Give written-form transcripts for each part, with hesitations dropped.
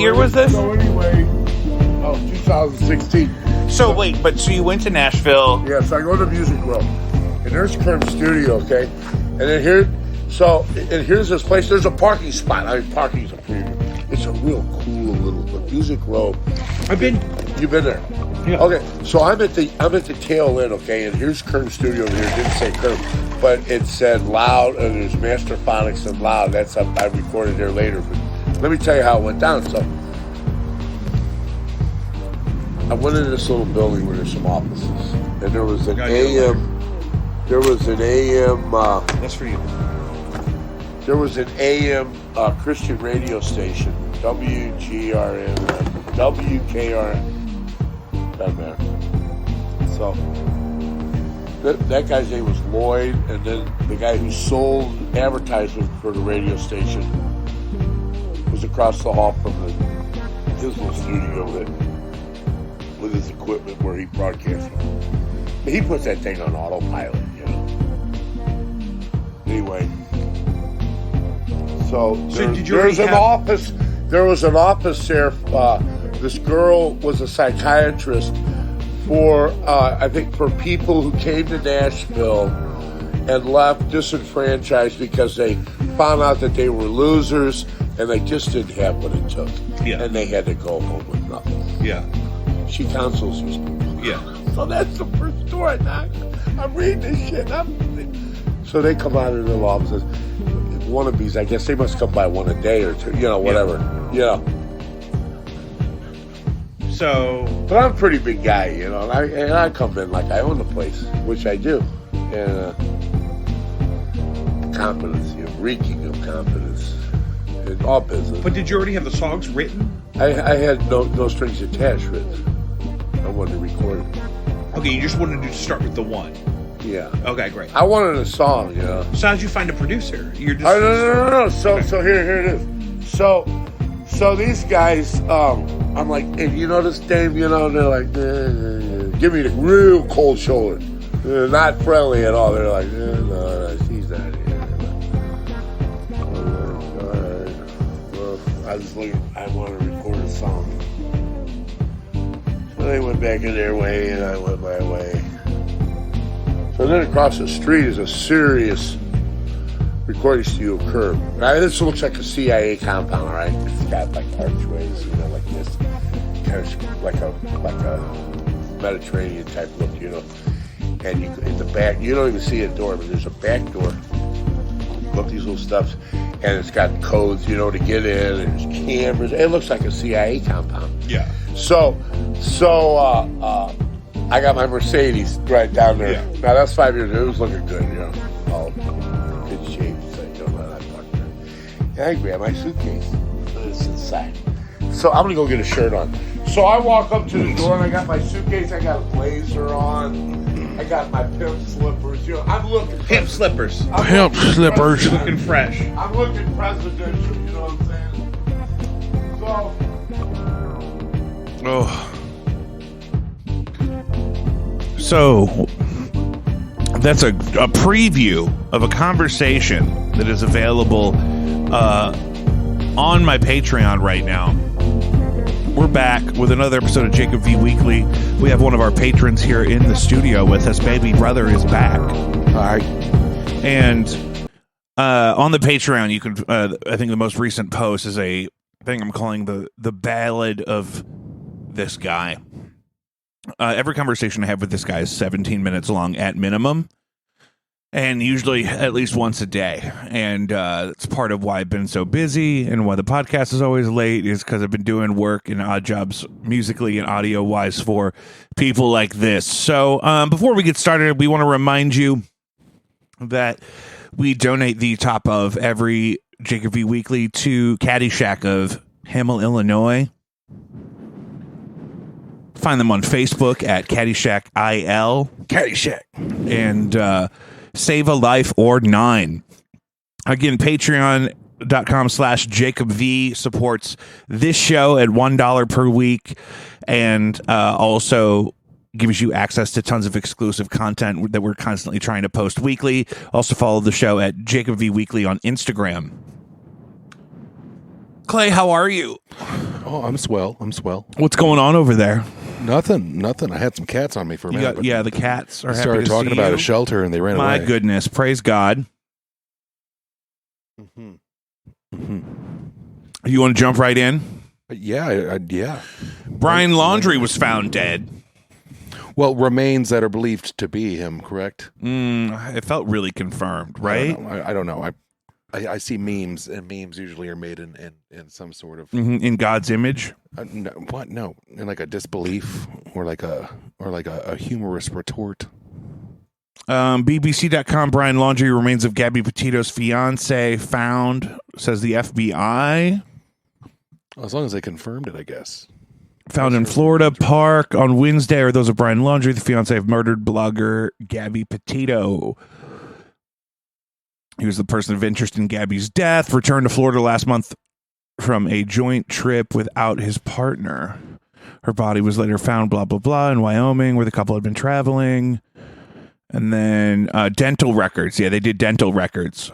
year was this? So anyway, 2016. So wait, so you went to Nashville. Yeah, so I go to Music Row, and there's Kerm's studio, okay? And then here's this place. There's a parking spot. I mean, parking's a premium. It's a real cool little Music Row. You've been there. Yeah. Okay, so I'm at the tail end, okay, and here's Kerm's studio over here. It didn't say Kerm, but it said Loud, and there's Masterphonics and Loud. That's up. I recorded there later. But let me tell you how it went down. So I went into this little building where there's some offices, and there was an AM. There was an AM. That's for you. There was an AM Christian radio station, WGRN, WKRN. Doesn't matter. So that guy's name was Lloyd, and then the guy who sold advertisement for the radio station was across the hall from his little studio with his equipment where he broadcast from. He puts that thing on autopilot, you know. Anyway, so there's an office. There was an office there. This girl was a psychiatrist for, I think, for people who came to Nashville and left disenfranchised because they found out that they were losers and they just didn't have what it took. Yeah. And they had to go home with nothing. Yeah. She counsels these people. Yeah. So that's the first story. I'm reading this shit. So they come out of their offices. Wannabes, I guess they must come by one a day or two, you know, whatever. Yeah. So, but I'm a pretty big guy, you know, and I come in like I own the place, which I do, and competence, reeking of competence in all business. But did you already have the songs written? I had no strings attached written. I wanted to record it. Okay, you just wanted to start with the one. Yeah. Okay, great. I wanted a song, you know. So how'd you find a producer? You're just no. So here it is. So these guys, I'm like, hey, you know this Dave, you know, and they're like, give me the real cold shoulder. They're not friendly at all. They're like, no, she's not here. Well, I want to record a song. So they went back in their way, and I went my way. So then across the street is a serious recording studio curb. Now, this looks like a CIA compound, all right? It's got like archways, you know, like this, kind of like a Mediterranean type look, you know. And you in the back, you don't even see a door, but there's a back door. Look, these little stuffs, and it's got codes, you know, to get in. And there's cameras. It looks like a CIA compound. Yeah. So I got my Mercedes right down there. Yeah. Now that's 5 years. It was looking good, you know, all good shape. So you don't let that park there. And I grab my suitcase. It's inside. So I'm gonna go get a shirt on. So I walk up to the door and I got my suitcase. I got a blazer on. I got my pimp slippers. You know, I'm looking pimp slippers. Pimp slippers. Looking fresh. I'm looking presidential. You know what I'm saying? So that's a preview of a conversation that is available on my Patreon right now. We're back with another episode of Jacob V Weekly. We have one of our patrons here in the studio with us. Baby brother is back. All right. And on the Patreon, you can, I think the most recent post is a thing I'm calling the ballad of this guy. Every conversation I have with this guy is 17 minutes long at minimum, and usually at least once a day. And it's part of why I've been so busy and why the podcast is always late, is because I've been doing work and odd jobs musically and audio wise for people like this. So before we get started, we want to remind you that we donate the top of every Jacob V Weekly to Caddyshack of Hamel, Illinois. Find them on Facebook at Caddyshack IL. Caddyshack. And Save a Life or 9. Again, patreon.com/JacobV supports this show at $1 per week, and also gives you access to tons of exclusive content that we're constantly trying to post weekly. Also follow the show at JacobV Weekly on Instagram. Clay, how are you? Oh, I'm swell. I'm swell. What's going on over there? Nothing. I had some cats on me for a minute. but The cats are I happy started to talking see about you. a shelter and they ran My away. goodness, praise God. You want to jump right in? Yeah, yeah. Brian Laundrie was found dead. Well, remains that are believed to be him, correct? It felt really confirmed, right? I don't know. I see memes, and memes usually are made in some sort of In God's image. no, what? No, in like a disbelief or like a humorous retort. BBC.com, Brian Laundrie, remains of Gabby Petito's fiance found, says the FBI. As long as they confirmed it, I guess. Found in Florida Park on Wednesday are those of Brian Laundrie, the fiance of murdered blogger Gabby Petito. He was the person of interest in Gabby's death, returned to Florida last month from a joint trip without his partner. Her body was later found, blah, blah, blah, in Wyoming, where the couple had been traveling. And then dental records. Yeah, they did dental records.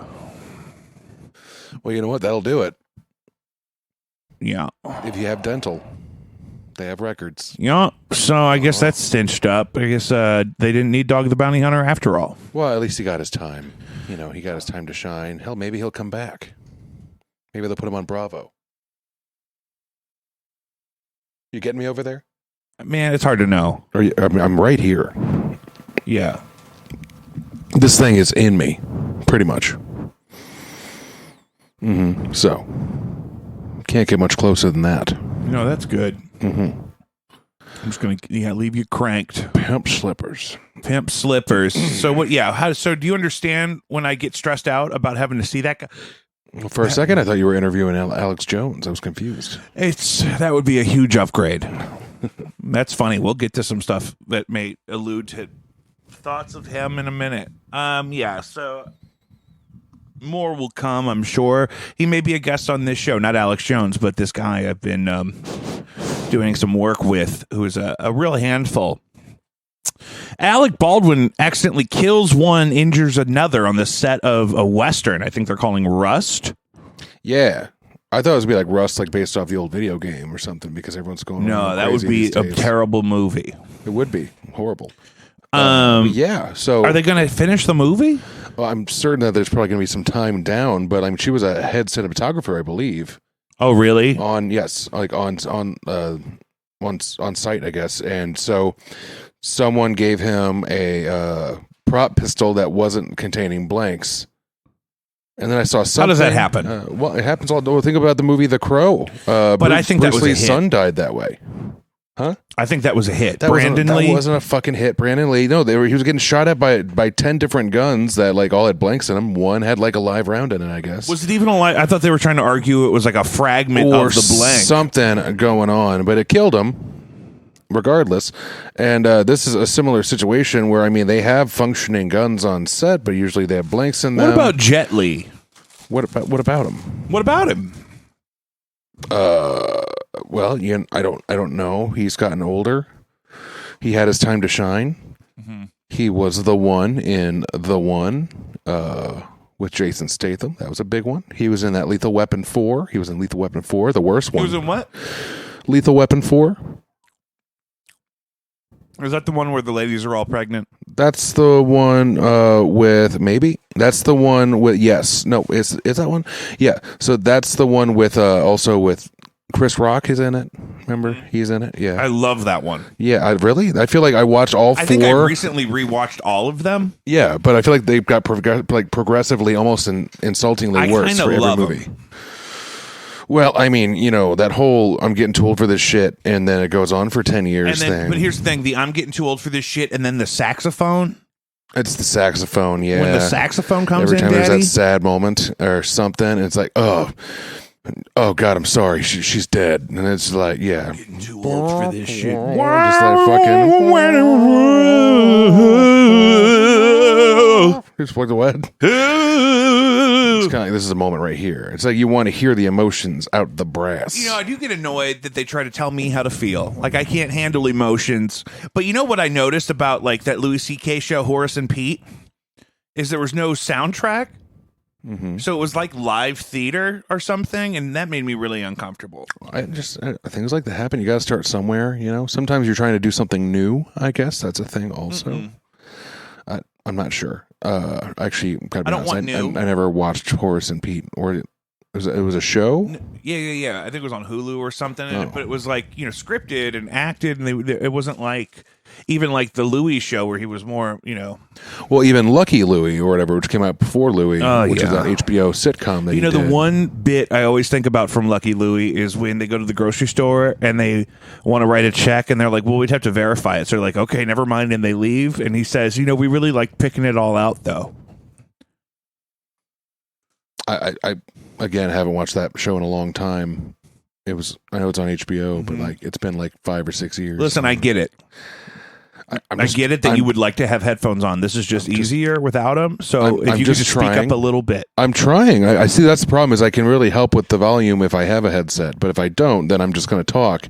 Well, you know what? That'll do it. Yeah. If you have dental, they have records. Yeah. So I guess that's cinched up. I guess they didn't need Dog the Bounty Hunter after all. Well, at least he got his time. You know, he got his time to shine. Hell, maybe he'll come back. Maybe they'll put him on Bravo. You getting me over there? Man, it's hard to know. I'm right here. Yeah. This thing is in me, pretty much. So, can't get much closer than that. No, that's good. I'm just going to leave you cranked. Pimp slippers. Pimp slippers. So what? Yeah. So do you understand when I get stressed out about having to see that guy? Well, for a second, I thought you were interviewing Alex Jones. I was confused. That would be a huge upgrade. That's funny. We'll get to some stuff that may allude to thoughts of him in a minute. Yeah. So more will come, I'm sure. He may be a guest on this show, not Alex Jones, but this guy I've been doing some work with, who is a real handful. Alec Baldwin accidentally kills one, injures another on the set of a Western. I think they're calling Rust. Yeah. I thought it was going to be like Rust, like based off the old video game or something, because everyone's going No, that would crazy be these a days. terrible movie. It would be horrible. Yeah. So Are they going to finish the movie? Well, I'm certain that there's probably going to be some time down, but I mean, she was a head cinematographer, I believe. Oh, really? On site, I guess. And so someone gave him a prop pistol that wasn't containing blanks. And then I saw something. How does that happen? Well, it happens all. Think about the movie The Crow. But I think that Bruce was a Lee's hit. son died that way. I think that was a hit. That Brandon Lee. That wasn't a fucking hit. Brandon Lee. No, he was getting shot at by 10 different guns that like all had blanks in them. One had like a live round in it, I guess. Was it even a lie? I thought they were trying to argue it was like a fragment or of the blank. something going on, but it killed him regardless. And this is a similar situation where, I mean, they have functioning guns on set, but usually they have blanks in them. What about Jet Li? What about him? What about him? Well, I don't know. He's gotten older. He had his time to shine. Mm-hmm. He was the one in The One with Jason Statham. That was a big one. He was in that Lethal Weapon 4. He was in Lethal Weapon 4, the worst He one. was in what? Lethal Weapon 4. Is that the one where the ladies are all pregnant? That's the one with maybe. That's the one with yes. No, is that one? Yeah. So that's the one with also with Chris Rock is in it. Remember? He's in it. Yeah. I love that one. Yeah, really? I feel like I watched all four. I think I recently rewatched all of them. Yeah, but I feel like they've got progressively almost insultingly I worse kinda for every love movie. 'em. Well, I mean, that whole I'm getting too old for this shit, and then it goes on for 10 years And then, thing. but here's the thing: I'm getting too old for this shit, and then the saxophone. It's the saxophone, yeah. When the saxophone comes every in, time there's Daddy. that sad moment or something, it's like, oh God, I'm sorry, she's dead, and it's like, yeah, Getting too old for this shit. just like fucking. Just like the what? It's kind of like this is a moment right here. It's like you want to hear the emotions out the brass. I do get annoyed that they try to tell me how to feel. Like I can't handle emotions. But you know what I noticed about like that Louis C.K. show, Horace and Pete, is there was no soundtrack. So it was like live theater or something, and that made me really uncomfortable. Things like that happen. You got to start somewhere, you know. Sometimes you're trying to do something new. I guess that's a thing. Also, I'm not sure. Actually, I don't want new. I never watched Horace and Pete, or it was a show. Yeah. I think it was on Hulu or something, but it was like scripted and acted, and it wasn't like even like the Louis show where he was more Well, even Lucky Louie or whatever, which came out before Louie, which is an HBO sitcom. That the one bit I always think about from Lucky Louie is when they go to the grocery store and they want to write a check, and they're like, "Well, we'd have to verify it." So they're like, "Okay, never mind," and they leave. And he says, "We really like picking it all out, though." I again haven't watched that show in a long time. I know it's on HBO, but like it's been like 5 or 6 years. Listen, I get it. I get it that you would like to have headphones on. This is just easier without them. So if you could just speak up a little bit. I'm trying. I see that's the problem is I can really help with the volume if I have a headset. But if I don't, then I'm just going to talk.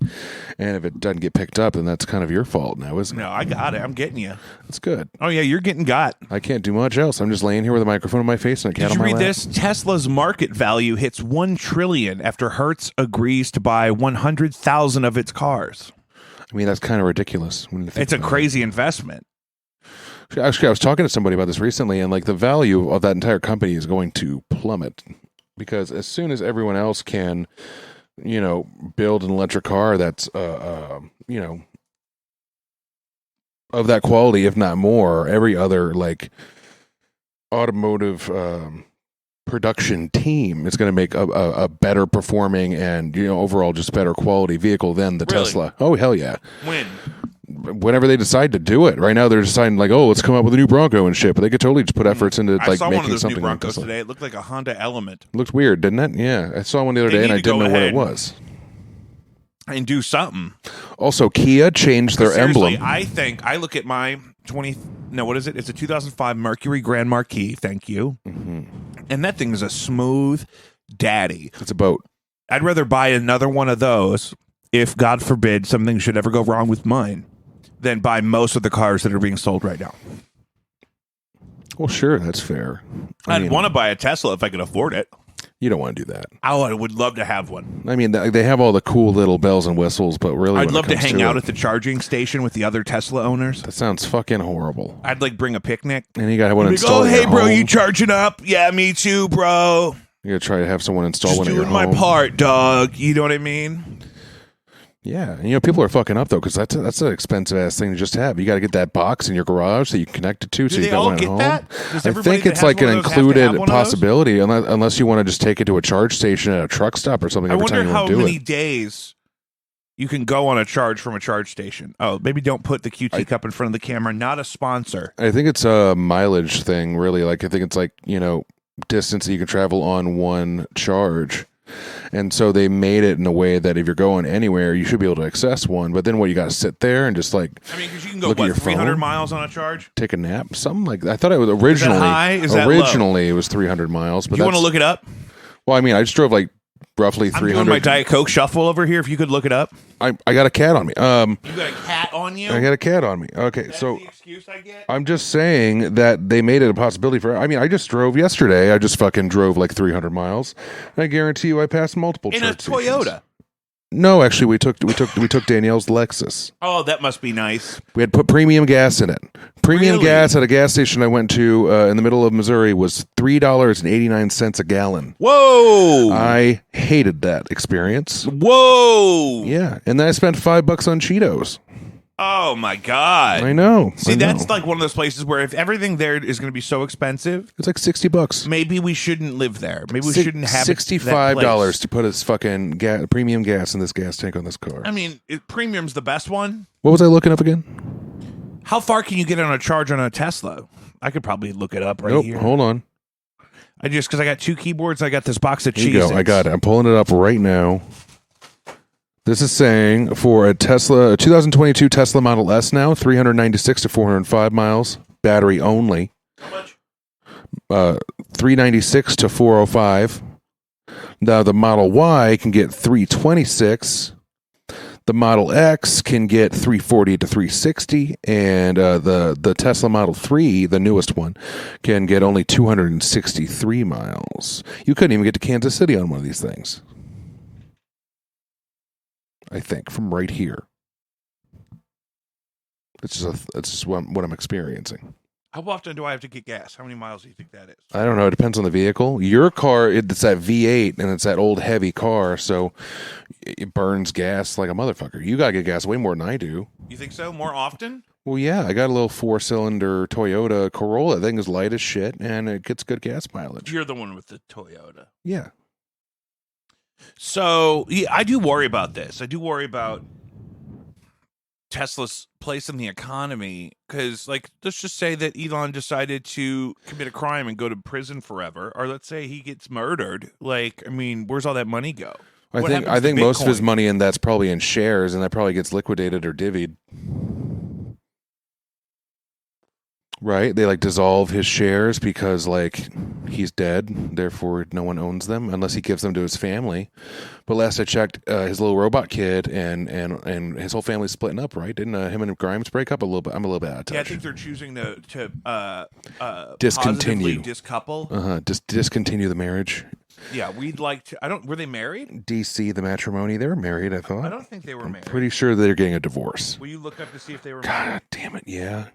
And if it doesn't get picked up, then that's kind of your fault now, isn't it? No, I got it. I'm getting you. That's good. Oh, yeah, you're getting got. I can't do much else. I'm just laying here with a microphone in my face and a cat on my lap. Did you read this? Tesla's market value hits $1 trillion after Hertz agrees to buy 100,000 of its cars. I mean, that's kind of ridiculous. When you think it's a crazy investment. Actually, I was talking to somebody about this recently, and like the value of that entire company is going to plummet because as soon as everyone else can, build an electric car that's, of that quality, if not more, every other like automotive production team is going to make a better performing and overall just better quality vehicle than the Tesla. Oh hell yeah! Whenever they decide to do it, right now they're deciding like, let's come up with a new Bronco and shit. But they could totally just put efforts into like making something. I saw one of those new Broncos today. It looked like a Honda Element. It looked weird, didn't it? Yeah, I saw one the other day and I didn't know what it was. And do something. Also, Kia changed their emblem. I look at my what is it? It's a 2005 Mercury Grand Marquis. Thank you. Mm-hmm. And that thing is a smooth daddy. It's a boat. I'd rather buy another one of those if, God forbid, something should ever go wrong with mine than buy most of the cars that are being sold right now. Well, sure, that's fair. I'd want to buy a Tesla if I could afford it. You don't want to do that. Oh, I would love to have one. I mean, they have all the cool little bells and whistles, but really, I'd love to hang out at the charging station with the other Tesla owners. That sounds fucking horrible. I'd like bring a picnic. And you got to want to install. Oh, hey, bro, you charging up? Yeah, me too, bro. You got to try to have someone install just one at your home. Doing my part, dog. You know what I mean? Yeah, and people are fucking up though because that's an expensive ass thing to just have. You got to get that box in your garage that you connect it to. Do so they you got all one at get home. That? I think it's like an included possibility, unless you want to just take it to a charge station at a truck stop or something. I every wonder time you how do many it. days you can go on a charge from a charge station. Oh, maybe don't put the QT cup in front of the camera. Not a sponsor. I think it's a mileage thing, really. Like I think it's like distance that you can travel on one charge. And so they made it in a way that if you're going anywhere, you should be able to access one. But then what, you got to sit there and just like, I mean, because you can go, 300 miles on a charge? Take a nap? Something like that. I thought it was originally. Is that high? Is that originally, low? It was 300 miles. But you want to look it up? Well, I mean, I just drove like roughly 300. I'm doing my Diet Coke shuffle over here. If you could look it up. I got a cat on me. You got a cat on you? I got a cat on me. Okay, That's so the excuse I get? I'm just saying that they made it a possibility for. I mean, I just drove yesterday. I just fucking drove like 300 miles. And I guarantee you, I passed multiple. In a Toyota. Stations. No, actually, we took Danielle's Lexus. Oh, that must be nice. We had put premium gas in it. Premium Really? gas at a gas station I went to in the middle of Missouri was $3.89 a gallon. Whoa! I hated that experience. Whoa! Yeah, and then I spent $5 on Cheetos. Oh my God! I know. See, that's like one of those places where if everything there is going to be so expensive, it's like $60. maybe we shouldn't live there. Maybe we shouldn't have $65 to put his fucking premium gas in this gas tank on this car. I mean, premium's the best one. What was I looking up again? How far can you get on a charge on a Tesla? I could probably look it up right here. Hold on. Because I got two keyboards, I got this box of cheese. Here you go. I got it. I'm pulling it up right now. This is saying for a 2022 Tesla Model S now, 396 to 405 miles, battery only. How much? 396 to 405. Now the Model Y can get 326. The Model X can get 340 to 360, and the Tesla Model 3, the newest one, can get only 263 miles. You couldn't even get to Kansas City on one of these things. I think from right here. That's just what I'm experiencing. How often do I have to get gas? How many miles do you think that is? I don't know. It depends on the vehicle. Your car, it's that V8, and it's that old heavy car, so it burns gas like a motherfucker. You gotta get gas way more than I do. You think so? More often? Well, yeah, I got a little 4-cylinder Toyota Corolla. That thing is light as shit, and it gets good gas mileage. You're the one with the Toyota. Yeah. So, yeah, I do worry about this. I do worry about Tesla's place in the economy because, like, let's just say that Elon decided to commit a crime and go to prison forever, or let's say he gets murdered. Like, I mean, where's all that money go? I What think happens to most of his Bitcoin? money in that's probably in shares, and that probably gets liquidated or divvied. Right? They like dissolve his shares because like he's dead, therefore no one owns them unless he gives them to his family. But last I checked, his little robot kid and his whole family's splitting up, right? Didn't him and Grimes break up a little bit? I'm a little bit out of touch. Yeah, I think they're choosing to Discontinue. positively discouple. Just discontinue the marriage. Yeah, we'd like to. I don't. Were they married? DC the matrimony. They were married, I thought. I don't think they were married. Pretty sure they're getting a divorce. Will you look up to see if they were married? God damn it, yeah.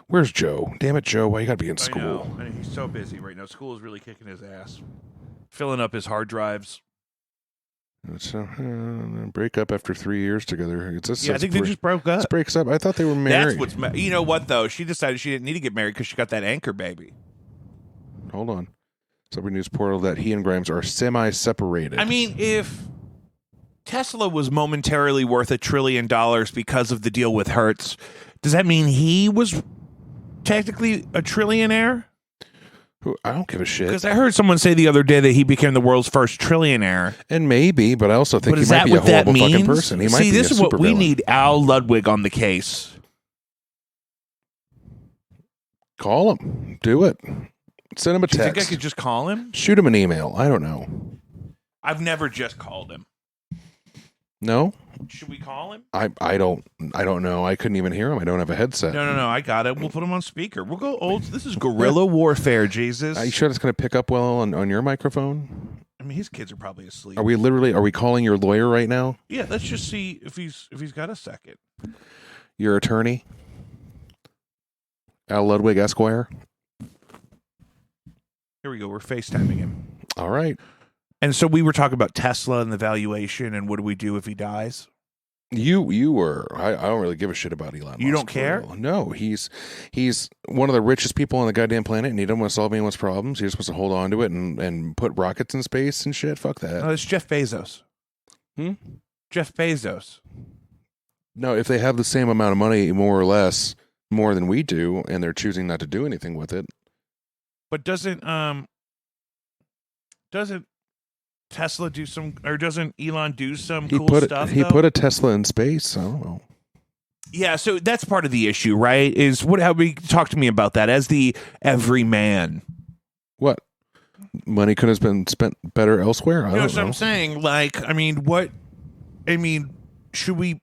Where's Joe? Damn it, Joe. Why you gotta be in I school? know. I know. He's so busy right now. School is really kicking his ass, filling up his hard drives. So, break up after 3 years together. It's just, Yeah, I think they just broke up. This breaks up. I thought they were married. That's what's. You know what though? She decided she didn't need to get married because she got that anchor baby. Hold on. Celebrity News Portal that he and Grimes are semi-separated. I mean, if Tesla was momentarily worth $1 trillion because of the deal with Hertz, does that mean he was technically a trillionaire? I don't give a shit. Because I heard someone say the other day that he became the world's first trillionaire. And maybe, but I also think But he is might that be a what that horrible fucking means? person. He might See, be this a is what we supervillain. need Al Ludwig on the case. Call him. Do it. Send him a Do you think I text. could just call him? Shoot him an email. I don't know. I've never just called him. No? Should we call him? I don't know. I couldn't even hear him. I don't have a headset. No. I got it. We'll put him on speaker. We'll go old. This is guerrilla warfare, Jesus. Are you sure that's going to pick up well on your microphone? I mean, his kids are probably asleep. Are we calling your lawyer right now? Yeah, let's just see if he's got a second. Your attorney? Al Ludwig Esquire? Here we go. We're FaceTiming him. All right. And so we were talking about Tesla and the valuation and what do we do if he dies? You were. I don't really give a shit about Elon Musk. You don't care? No, he's one of the richest people on the goddamn planet, and he doesn't want to solve anyone's problems. He just wants to hold on to it and put rockets in space and shit. Fuck that. No, it's Jeff Bezos. Jeff Bezos. No, if they have the same amount of money, more or less, more than we do, and they're choosing not to do anything with it. But doesn't Tesla do some, or doesn't Elon do some cool stuff? He though? put a Tesla in space. I don't know. Yeah, so that's part of the issue, right? Is how we talk to me about that as the everyman. What? Money could have been spent better elsewhere? I You know don't what know. I'm saying? Like, should we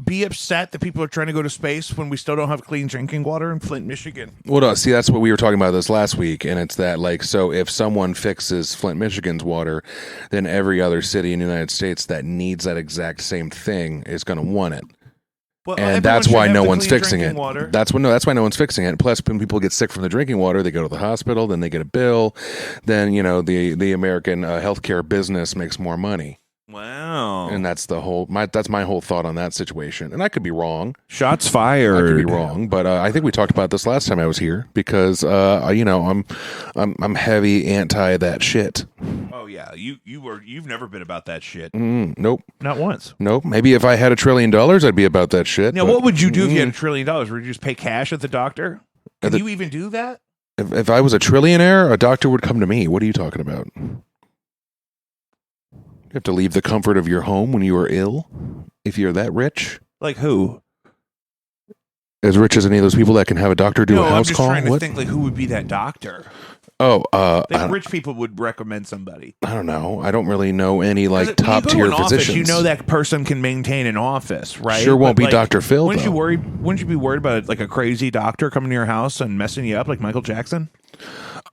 be upset that people are trying to go to space when we still don't have clean drinking water in Flint, Michigan? Well, no, see, that's what we were talking about this last week, and it's that, like, so if someone fixes Flint, Michigan's water, then every other city in the United States that needs that exact same thing is going to want it. Well, And everyone that's should why have no the one's clean fixing drinking it. Water. That's why no one's fixing it. Plus, when people get sick from the drinking water, they go to the hospital, then they get a bill, then, the American healthcare business makes more money. Wow. And that's that's my whole thought on that situation. And I could be wrong. Shots I fired. could be wrong, but I think we talked about this last time I was here because I'm heavy anti that shit. Oh yeah, you've never been about that shit. Nope, Not once. nope. Maybe if I had $1 trillion, I'd be about that shit. Now, but what would you do if you had $1 trillion? Would you just pay cash at the doctor? Can the- you even do that? if I was a trillionaire, a doctor would come to me. What are you talking about? You have to leave the comfort of your home when you are ill. If you're that rich, Like who? as rich as any of those people that can have a doctor do No, a I'm house just call. trying to What? think like who would be that doctor. Oh, That rich people would recommend somebody. I don't know. I don't really know any like When you top go to tier an office, physicians. you know that person can maintain an office, right? Sure won't But, be like, Dr. Phil, Wouldn't though. you be worried about like a crazy doctor coming to your house and messing you up like Michael Jackson?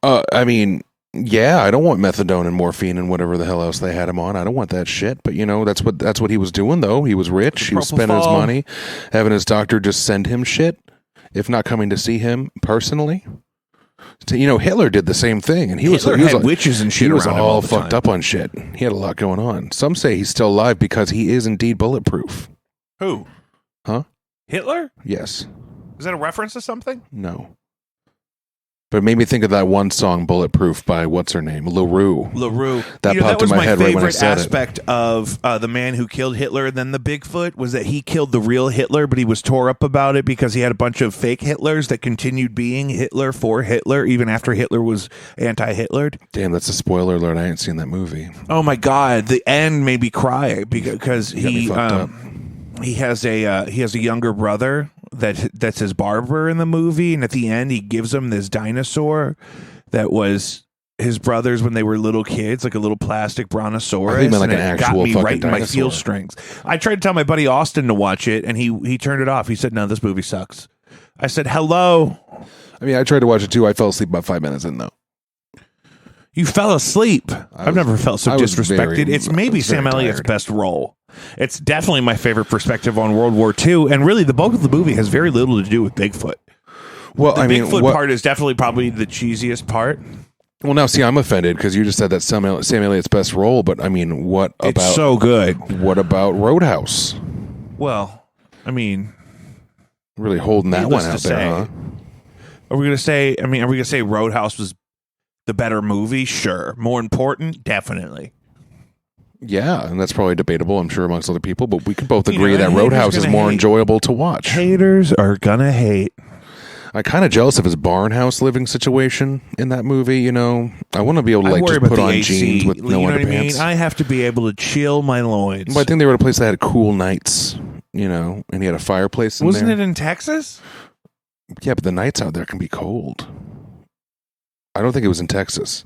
I mean, yeah, I don't want methadone and morphine and whatever the hell else they had him on. I don't want that shit. But that's what he was doing though. He was rich. He was spending his Propofol. money, having his doctor just send him shit, if not coming to see him personally. Hitler did the same thing, and he Hitler was had witches and shit He was around him all all the fucked time. up on shit. He had a lot going on. Some say he's still alive because he is indeed bulletproof. Who? Huh? Hitler? Yes. Is that a reference to something? No. But it made me think of that one song, Bulletproof, by what's her name? LaRue. LaRue. That that popped was in my head right when I favorite said it. aspect of The Man Who Killed Hitler and Then the Bigfoot was that he killed the real Hitler, but he was tore up about it because he had a bunch of fake Hitlers that continued being Hitler for Hitler even after Hitler was anti-Hitlered. Damn, that's a spoiler alert. I ain't seen that movie. Oh my God! The end made me cry because You got me fucked up. he has a younger brother that's his barber in the movie, and at the end he gives him this dinosaur that was his brother's when they were little kids, like a little plastic brontosaurus. I think you meant like and an it got actual me fucking right in my dinosaur. feel strings. I tried to tell my buddy Austin to watch it, and he turned it off. He said, "No, this movie sucks." I said, "Hello." I mean, I tried to watch it too. I fell asleep about 5 minutes in, though. You fell asleep. I've never felt so I was disrespected. very- It's maybe I was very Sam Elliott's tired. best role. It's definitely my favorite perspective on World War II, and really the bulk of the movie has very little to do with Bigfoot. Well, The I mean, Bigfoot what, part is definitely probably the cheesiest part. well, now see, I'm offended because you just said that's Sam Elliott's best role. But I mean, what It's about so good. what about Roadhouse? Well, I mean, Really holding that Needless one out to there, say. huh? are we gonna say Roadhouse was the better movie? Sure. More important? Definitely. Yeah, and that's probably debatable, I'm sure, amongst other people. But we can both You agree know, that haters Roadhouse is gonna more hate. enjoyable to watch. Haters are gonna hate. I'm kind of jealous of his barnhouse living situation in that movie. I want to be able to I like worry just about put the on AC. jeans with You no know what I underpants. mean? I have to be able to chill my loins. But I think they were at a place that had cool nights, and he had a fireplace in Wasn't there. it in Texas? Yeah, but the nights out there can be cold. I don't think it was in Texas.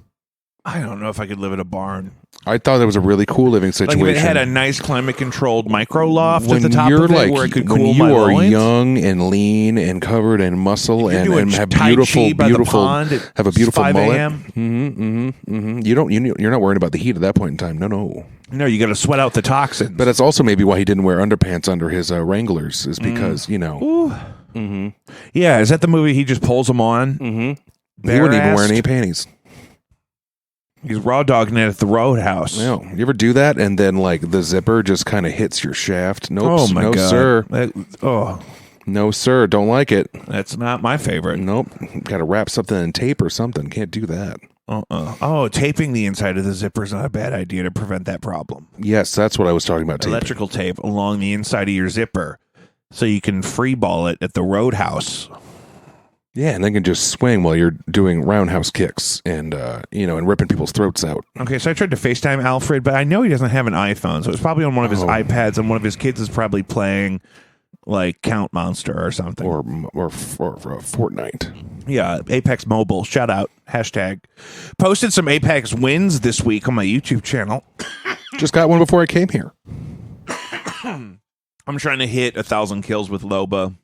I don't know if I could live in a barn. I thought it was a really cool living Like situation. if it had a nice climate-controlled micro loft when at the top you're of it like, where it could when cool you my are loins. young and lean and covered in muscle You're and, doing and have Tai beautiful, Chi by the beautiful, pond at have a beautiful 5 mullet. a.m.. You're not worrying about the heat at that point in time. No. No, you got to sweat out the toxins. But that's also maybe why he didn't wear underpants under his Wranglers, is because Ooh. Yeah, is that the movie he just pulls them on? he wouldn't even wear Bare-assed? any panties. He's raw dogging it at the Roadhouse. No, you ever do that and then like the zipper just kind of hits your shaft? Nope. Oh my no, god. sir. Oh, No, sir. Don't like it. that's not my favorite. Nope. Got to wrap something in tape or something. Can't do that. Oh, taping the inside of the zipper is not a bad idea to prevent that problem. Yes, that's what I was talking about. Taping. Electrical tape along the inside of your zipper so you can free ball it at the Roadhouse. Yeah, and they can just swing while you're doing roundhouse kicks and and ripping people's throats out. Okay, so I tried to FaceTime Alfred, but I know he doesn't have an iPhone, so it's probably on one of his iPads, and one of his kids is probably playing like Count Monster or something. Or Fortnite. Yeah, Apex Mobile. Shout out. Hashtag. Posted some Apex wins this week on my YouTube channel. Just got one before I came here. I'm trying to hit 1,000 kills with Loba.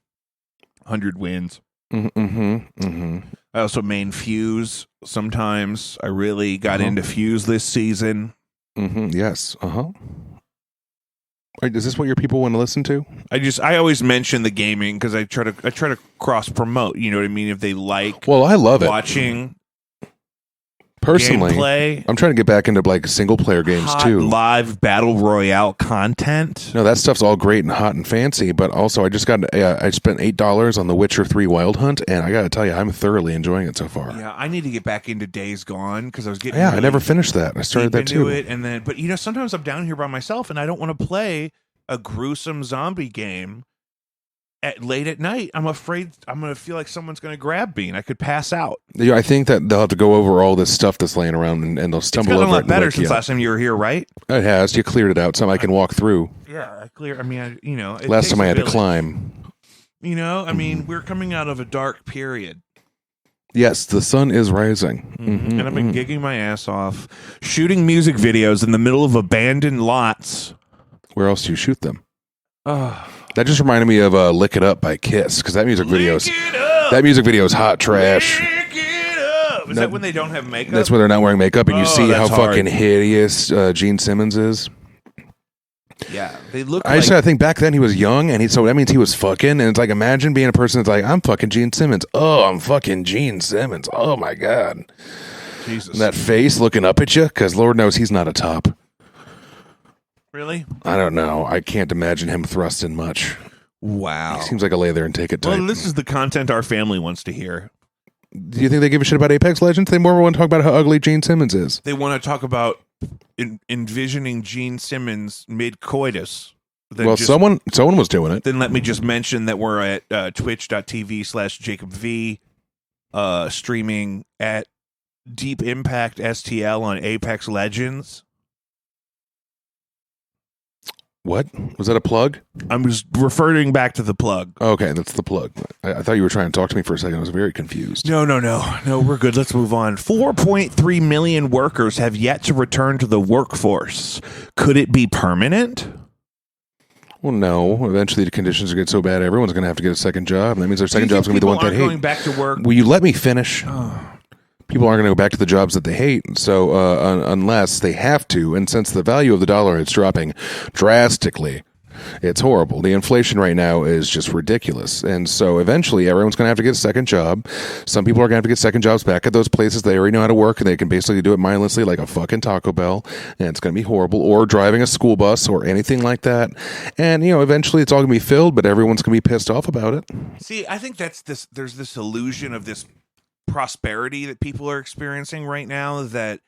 100 wins. I also main Fuse sometimes. I really got into Fuse this season. Yes. Is this what your people want to listen to? I always mention the gaming because I try to cross promote. You know what I mean? If they like Well, I love it. watching Personally, gameplay, I'm trying to get back into like single player games hot too. live battle royale content. No, that stuff's all great and hot and fancy, but also I spent $8 on The Witcher 3 Wild Hunt, and I got to tell you, I'm thoroughly enjoying it so far. Yeah, I need to get back into Days Gone because I was getting Yeah, I really never finished that. I started deep that into too. it, and then but sometimes I'm down here by myself and I don't want to play a gruesome zombie game late at night. I'm afraid I'm going to feel like someone's going to grab me and I could pass out. Yeah, I think that they'll have to go over all this stuff that's laying around and they'll It's stumble gotten over a it. lot and better like, since yeah. last time you were here, right? It has. You cleared it out. Something I can walk through. Yeah, it Last takes time I a had to village. climb. We're coming out of a dark period. Yes, the sun is rising. Mhm, And I've been gigging my ass off, shooting music videos in the middle of abandoned lots. Where else do you shoot them? Oh, That just reminded me of "Lick It Up" by Kiss, because that music video is hot trash. Lick it up. Is that when they don't have makeup? That's when they're not wearing makeup, and you Oh, see how that's hard. fucking hideous Gene Simmons is. Yeah, they look I just gotta think back then he was young, and so that means he was fucking. And it's like, imagine being a person that's like, I'm fucking Gene Simmons. Oh, I'm fucking Gene Simmons. Oh my god, Jesus. that face looking up at you, because Lord knows he's not a top. Really? I don't know. I can't imagine him thrusting much. Wow. He seems like a lay there and take it type. Well, this is the content our family wants to hear. Do you think they give a shit about Apex Legends? They more want to talk about how ugly Gene Simmons is. They want to talk about envisioning Gene Simmons mid-coitus. Well, someone was doing it. Then let me just mention that we're at twitch.tv/JacobV, streaming at Deep Impact STL on Apex Legends. What? Was that a plug? I'm just referring back to the plug. Okay, that's the plug. I thought you were trying to talk to me for a second. I was very confused. No, we're good. Let's move on. 4.3 million workers have yet to return to the workforce. Could it be permanent? Well, no. Eventually, the conditions are get so bad, everyone's going to have to get a second job, and that means their second job's going to be the one they going hate. back to work. Will you let me finish? People aren't going to go back to the jobs that they hate, so unless they have to. And since the value of the dollar is dropping drastically, it's horrible. The inflation right now is just ridiculous. And so eventually everyone's going to have to get a second job. Some people are going to have to get second jobs back at those places they already know how to work, and they can basically do it mindlessly like a fucking Taco Bell, and it's going to be horrible. Or driving a school bus or anything like that. And, eventually it's all going to be filled, but everyone's going to be pissed off about it. See, I think there's this illusion of this prosperity that people are experiencing right now that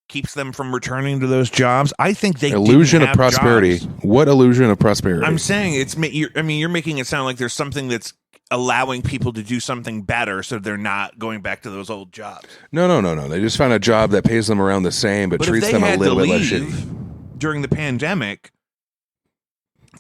keeps them from returning to those jobs. I think they illusion didn't of have prosperity. jobs. What illusion of prosperity? I'm saying you're making it sound like there's something that's allowing people to do something better, so they're not going back to those old jobs. No. They just found a job that pays them around the same, but But treats if they them a had little to bit less leave shitty. during the pandemic,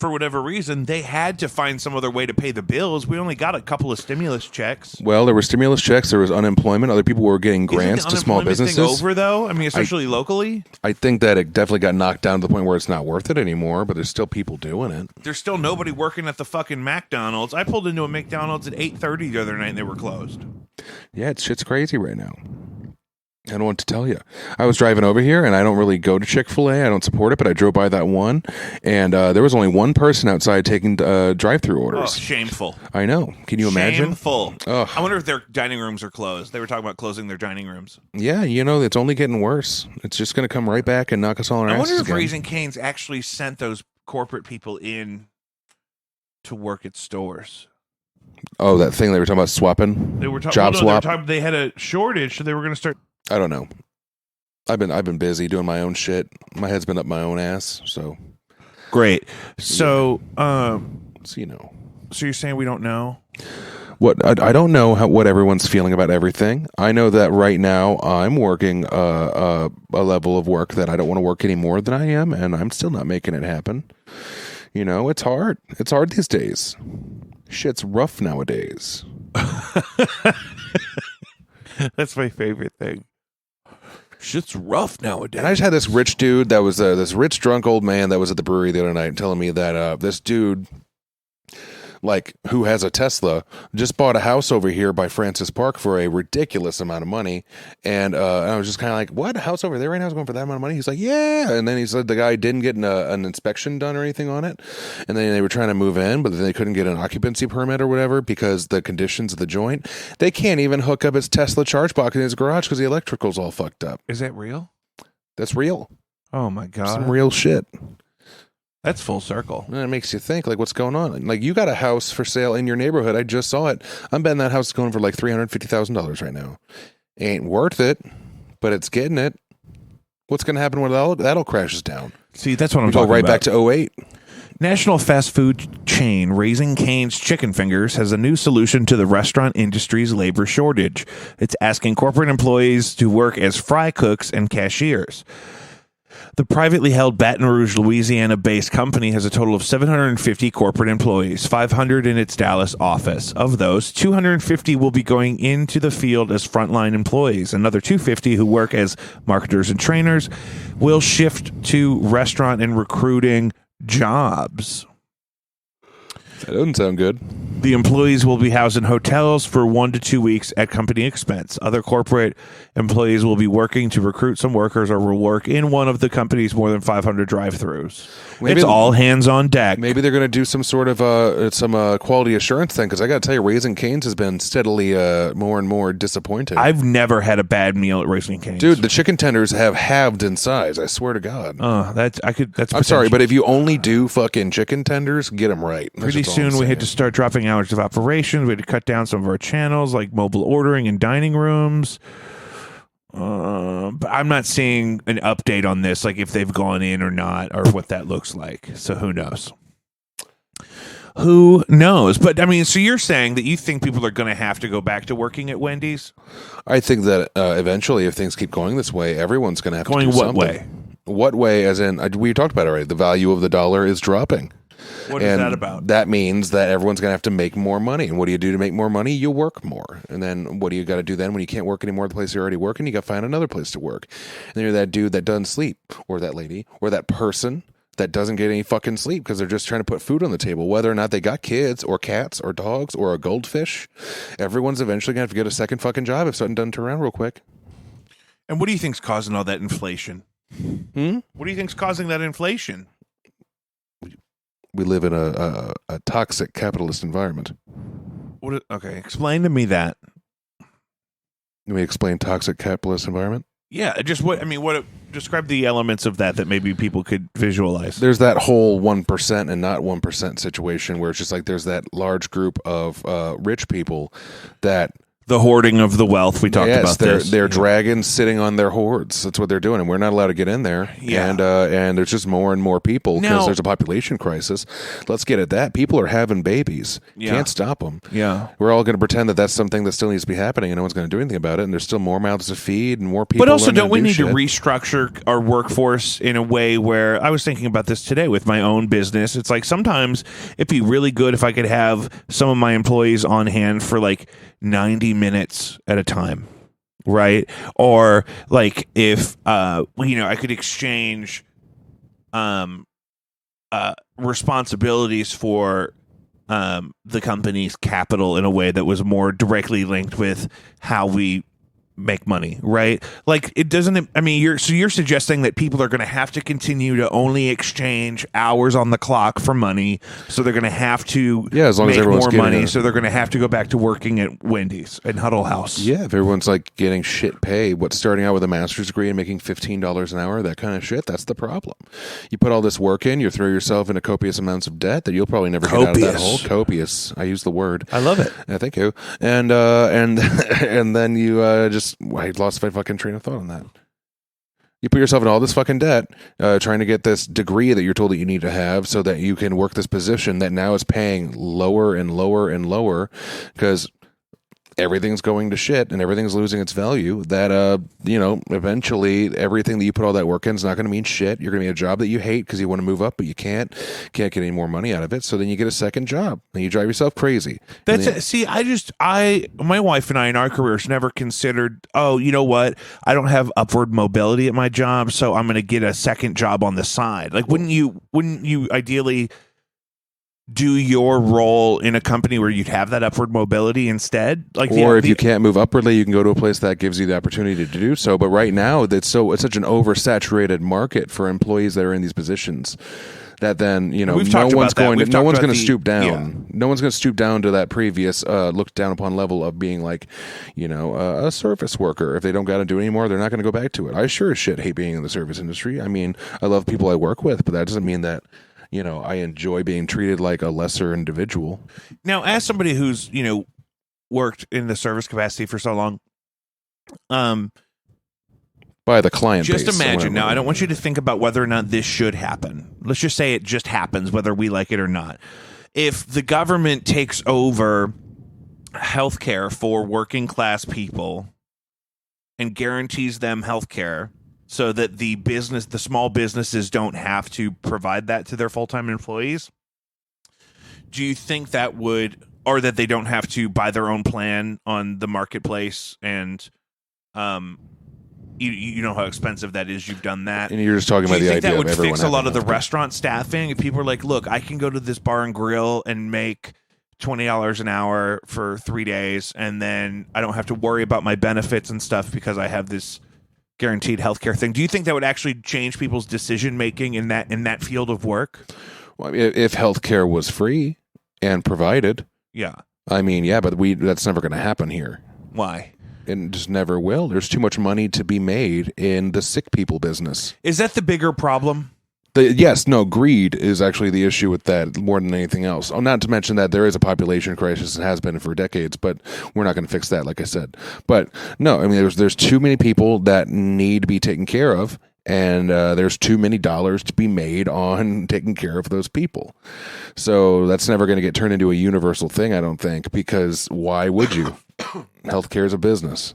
for whatever reason, they had to find some other way to pay the bills. We only got a couple of stimulus checks. Well, there were stimulus checks. There was unemployment. Other people were getting grants to small businesses. Thing over though? I mean, especially locally. I think that it definitely got knocked down to the point where it's not worth it anymore. But there's still people doing it. There's still nobody working at the fucking McDonald's. I pulled into a McDonald's at 8:30 the other night, and they were closed. Yeah, shit's crazy right now. I don't know what to tell you. I was driving over here, and I don't really go to Chick-fil-A. I don't support it, but I drove by that one, and there was only one person outside taking drive-through Oh, orders. shameful! I know. Can you imagine? Shameful. Ugh. I wonder if their dining rooms are closed. They were talking about closing their dining rooms. Yeah, it's only getting worse. It's just going to come right back and knock us all on our I wonder asses if again. Raising Cane's actually sent those corporate people in to work at stores. Oh, that thing they were talking about swapping? They were Job swap? They had a shortage, so they were going to start. I don't know. I've been busy doing my own shit. My head's been up my own ass, so Great. So, so so you're saying we don't know? What I don't know what everyone's feeling about everything. I know that right now I'm working a level of work that I don't want to work any more than I am, and I'm still not making it happen. It's hard. It's hard these days. Shit's rough nowadays. That's my favorite thing. Shit's rough nowadays. And I just had this rich dude that was this rich drunk old man that was at the brewery the other night telling me that this dude, who has a Tesla, just bought a house over here by Francis Park for a ridiculous amount of money. And I was just kind of like, what? A house over there right now is going for that amount of money? He's like, yeah. And then he said the guy didn't get an inspection done or anything on it. And then they were trying to move in, but then they couldn't get an occupancy permit or whatever because the conditions of the joint. They can't even hook up his Tesla charge box in his garage because the electrical's all fucked up. Is that real? That's real. Oh my god. Some real shit. That's full circle. And it makes you think, what's going on? You got a house for sale in your neighborhood. I just saw it. I'm betting that house is going for $350,000 right now. Ain't worth it, but it's getting it. What's going to happen when that all crashes down? See, that's what I'm We go talking right about. back to 08. National fast food chain Raising Cane's Chicken Fingers has a new solution to the restaurant industry's labor shortage. It's asking corporate employees to work as fry cooks and cashiers. The privately held Baton Rouge, Louisiana-based company has a total of 750 corporate employees, 500 in its Dallas office. Of those, 250 will be going into the field as frontline employees. Another 250 who work as marketers and trainers will shift to restaurant and recruiting jobs. That doesn't sound good. The employees will be housed in hotels for 1 to 2 weeks at company expense. Other corporate employees will be working to recruit some workers or will work in one of the company's more than 500 drive-thrus. It's all hands on deck. Maybe they're going to do some sort of quality assurance thing, because I got to tell you, Raising Cane's has been steadily more and more disappointing. I've never had a bad meal at Raising Cane's. Dude, the chicken tenders have halved in size. I swear to God. That's I'm sorry, but if you only do fucking chicken tenders, get them right. That's pretty just all soon I'm we had saying. to start dropping hours of operation. We had to cut down some of our channels, like mobile ordering and dining rooms. But I'm not seeing an update on this, like if they've gone in or not, or what that looks like. So who knows? Who knows? But I mean, so you're saying that you think people are going to have to go back to working at Wendy's? I think that eventually, if things keep going this way, everyone's going to have Going to do what something. way? What way? As in, we talked about it already. The value of the dollar is dropping. What is that about? That means that everyone's going to have to make more money. And what do you do to make more money? You work more. And then what do you got to do then when you can't work anymore at the place you're already working? You got to find another place to work. And then you're that dude that doesn't sleep, or that lady, or that person that doesn't get any fucking sleep because they're just trying to put food on the table, whether or not they got kids or cats or dogs or a goldfish. Everyone's eventually going to have to get a second fucking job if something doesn't turn around real quick. And what do you think's causing all that inflation? What do you think's causing that inflation? We live in a toxic capitalist environment. Okay, explain to me that. Can we explain toxic capitalist environment? Yeah, just what describe the elements of that maybe people could visualize. There's that whole 1% and not 1% situation where it's just like there's that large group of rich people that The hoarding of the wealth we talked about. They're dragons sitting on their hoards. That's what they're doing, and we're not allowed to get in there. Yeah. And there's just more and more people because Now- there's a population crisis. Let's get at that. People are having babies. Yeah. Can't stop them. Yeah. We're all going to pretend that that's something that still needs to be happening, and no one's going to do anything about it. And there's still more mouths to feed and more people. But also, learning don't we do need to shit. restructure our workforce in a way where I was thinking about this today with my own business. It's like sometimes it'd be really good if I could have some of my employees on hand for like 90 minutes at a time, right? Or like if I could exchange responsibilities for the company's capital in a way that was more directly linked with how we make money, right? Like it doesn't. I mean, you're suggesting that people are going to have to continue to only exchange hours on the clock for money, so they're going to have to as long as make everyone's more getting money, a- so they're going to have to go back to working at Wendy's and Huddle House. Yeah, if everyone's like getting shit pay, what's starting out with a master's degree and making $15 an hour, that kind of shit, that's the problem. You put all this work in, you throw yourself into copious amounts of debt that you'll probably never get out of that Copious. hole. Copious. I use the word. I love it. Yeah, thank you. And and then you I lost my fucking train of thought on that. You put yourself in all this fucking debt, trying to get this degree that you're told that you need to have so that you can work this position that now is paying lower and lower and lower because everything's going to shit and everything's losing its value. That, eventually everything that you put all that work in is not going to mean shit. You're going to be a job that you hate because you want to move up, but you can't get any more money out of it. So then you get a second job and you drive yourself crazy. That's And it. See, my wife and I in our careers never considered, oh, you know what? I don't have upward mobility at my job, so I'm going to get a second job on the side. Like, wouldn't you ideally do your role in a company where you'd have that upward mobility instead? Like, or if you can't move upwardly, you can go to a place that gives you the opportunity to do so. But right now, it's such an oversaturated market for employees that are in these positions that then We've no talked one's about that. going We've to no talked one's about going to the- stoop down. yeah. No one's going to stoop down to that previous looked down upon level of being like a service worker. If they don't got to do it anymore, they're not going to go back to it. I sure as shit hate being in the service industry. I mean, I love people I work with, but that doesn't mean that I enjoy being treated like a lesser individual. Now, as somebody who's worked in the service capacity for so long, By the client just base. imagine. Now, I don't want you to think about whether or not this should happen. Let's just say it just happens, whether we like it or not. If the government takes over healthcare for working class people and guarantees them healthcare so that the small businesses don't have to provide that to their full-time employees. Do you think that would, or that they don't have to buy their own plan on the marketplace? And you know how expensive that is. You've done that. And you're just talking Do about you the think idea that would of everyone fix a lot having of the health care. restaurant staffing? If people are like, look, I can go to this bar and grill and make $20 an hour for 3 days, and then I don't have to worry about my benefits and stuff because I have this guaranteed healthcare thing. Do you think that would actually change people's decision making in that field of work? Well, I mean, if healthcare was free and provided, Yeah. I mean, yeah, but that's never going to happen here. Why? And just never will. There's too much money to be made in the sick people business. Is that the bigger problem? Greed is actually the issue with that more than anything else. Oh, not to mention that there is a population crisis and has been for decades, but we're not going to fix that, like I said. But no, I mean, there's too many people that need to be taken care of, and there's too many dollars to be made on taking care of those people. So that's never going to get turned into a universal thing, I don't think, because why would you? Healthcare is a business.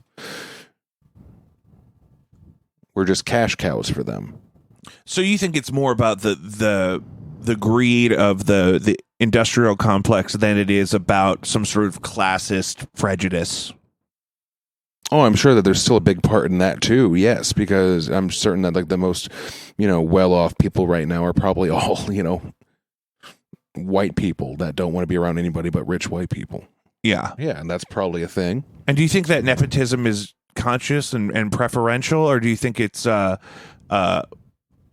We're just cash cows for them. So you think it's more about the greed of the industrial complex than it is about some sort of classist prejudice? Oh, I'm sure that there's still a big part in that too. Yes, because I'm certain that like the most, well-off people right now are probably all, white people that don't want to be around anybody but rich white people. Yeah. Yeah, and that's probably a thing. And do you think that nepotism is conscious and preferential, or do you think it's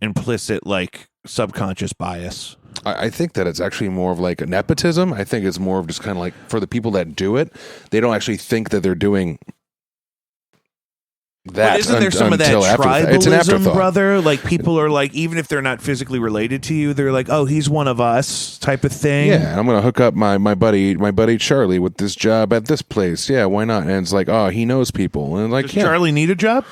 implicit, like subconscious bias? I think that it's actually more of like a nepotism. I think it's more of just kind of like for the people that do it, they don't actually think that they're doing that. But isn't there some of that until after the fact. It's an tribalism, afterthought. brother? Like people are like, even if they're not physically related to you, they're like, oh, he's one of us type of thing. Yeah, and I'm gonna hook up my buddy Charlie with this job at this place. Yeah, why not? And it's like, oh, he knows people, and like, Does yeah. Charlie need a job?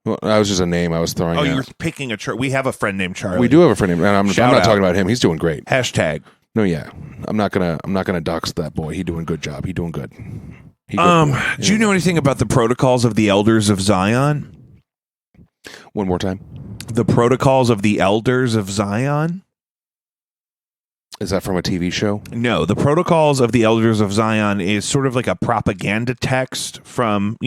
Well, that was just a name I was throwing Oh, out. you're picking a Charlie. We have a friend named Charlie. We do have a friend named, and I'm Shout not out. talking about him. He's doing great. Hashtag. No, yeah, I'm not gonna dox that boy. He doing a good job. He doing good. He good boy. Do you know anything about the protocols of the Elders of Zion? One more time. The protocols of the Elders of Zion? Is that from a TV show? No, the protocols of the Elders of Zion is sort of like a propaganda text from,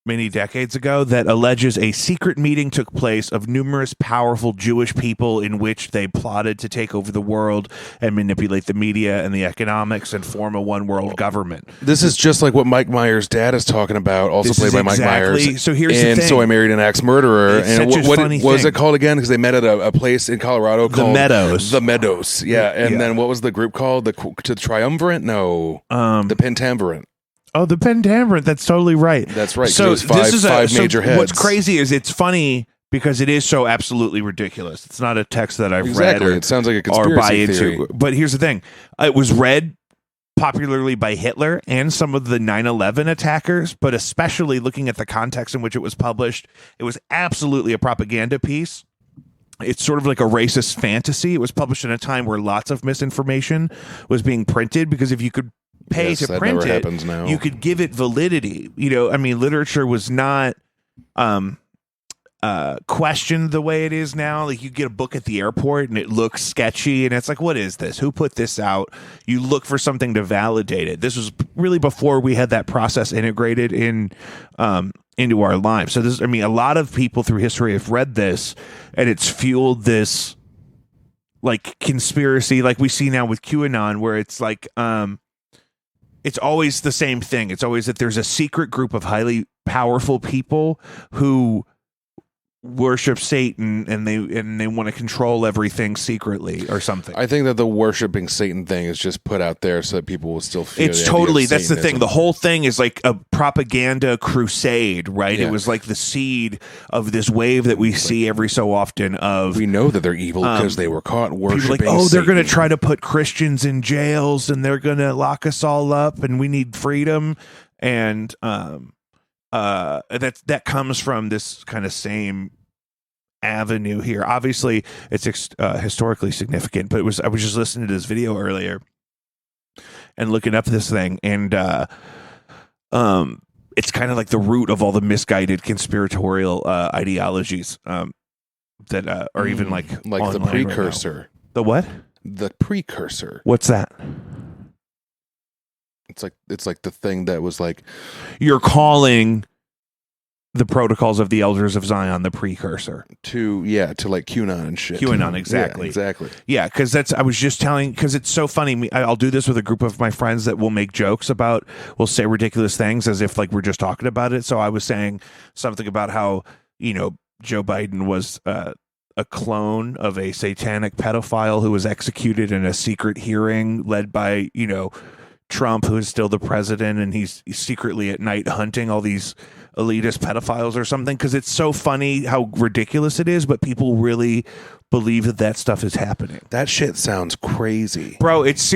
many decades ago that alleges a secret meeting took place of numerous powerful Jewish people in which they plotted to take over the world and manipulate the media and the economics and form a one world government. This is just like what Mike Myers' dad is talking about, also This played is by Mike exactly- Myers. so here's the and thing. So I Married an Axe Murderer. It's and such a funny what was thing. it called again? Because they met at a place in Colorado called Meadows. The Meadows. Yeah. And Yeah. then what was the group called? The Triumvirate? No. The Pentamvirate. Oh, the Pentamvirate. That's totally right. That's right. 'cause So it was five major heads. What's crazy is it's funny because it is so absolutely ridiculous. It's not a text that I've Exactly. read It sounds like a or buy conspiracy theory. into. But here's the thing: it was read popularly by Hitler and some of the 9/11 attackers, but especially looking at the context in which it was published, it was absolutely a propaganda piece. It's sort of like a racist fantasy. It was published in a time where lots of misinformation was being printed because if you could pay Yes, to that print never it, happens now. you could give it validity. Literature was not questioned the way it is now. Like you get a book at the airport and it looks sketchy and it's like, what is this? Who put this out? You look for something to validate it. This was really before we had that process integrated into our lives. So a lot of people through history have read this and it's fueled this like conspiracy like we see now with QAnon where it's like, it's always the same thing. It's always that there's a secret group of highly powerful people who worship Satan and they want to control everything secretly or something. I think that the worshiping Satan thing is just put out there so that people will still feel It's the idea of totally, that's the thing. Satanism. The whole thing is like a propaganda crusade, right? Yeah. It was like the seed of this wave that we see every so often of We know that they're evil because they were caught people worshiping like, oh, they're going to Satan. try to put Christians in jails and they're going to lock us all up and we need freedom. And that comes from this kind of same avenue here. Obviously, it's historically significant, but I was just listening to this video earlier and looking up this thing, and it's kind of like the root of all the misguided conspiratorial ideologies that are even like the online right now. precursor. The what? The precursor. What's that? It's like the thing that was like You're calling the Protocols of the Elders of Zion the precursor to like QAnon and shit. QAnon, exactly. Yeah, exactly. Yeah, because I was just telling, because it's so funny. I'll do this with a group of my friends that will make jokes about, will say ridiculous things as if like we're just talking about it. So I was saying something about how, Joe Biden was a clone of a satanic pedophile who was executed in a secret hearing led by, Trump, who is still the president, and he's secretly at night hunting all these elitist pedophiles or something, because it's so funny how ridiculous it is, but people really believe that stuff is happening. That shit sounds crazy. Bro, it's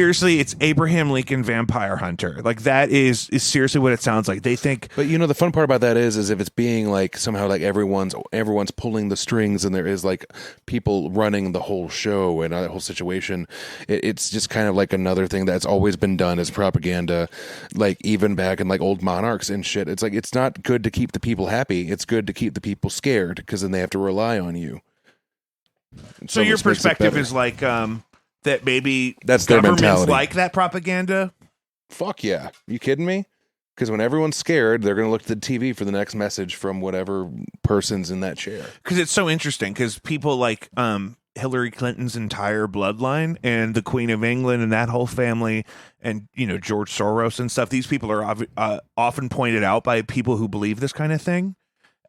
Abraham Lincoln Vampire Hunter. Like, that is seriously what it sounds like. They think... But the fun part about that is if it's being like somehow like everyone's pulling the strings and there is like people running the whole show and that whole situation, it's just kind of like another thing that's always been done as propaganda, like even back in like old monarchs and shit. It's like, it's not good to keep the people happy. It's good to keep the people scared, because then they have to rely on you. So your perspective is like that maybe that's their governments mentality. like that propaganda? Fuck yeah. You kidding me? Because when everyone's scared, they're going to look to the TV for the next message from whatever person's in that chair. Because it's so interesting, because people like Hillary Clinton's entire bloodline and the Queen of England and that whole family and, George Soros and stuff, these people are often pointed out by people who believe this kind of thing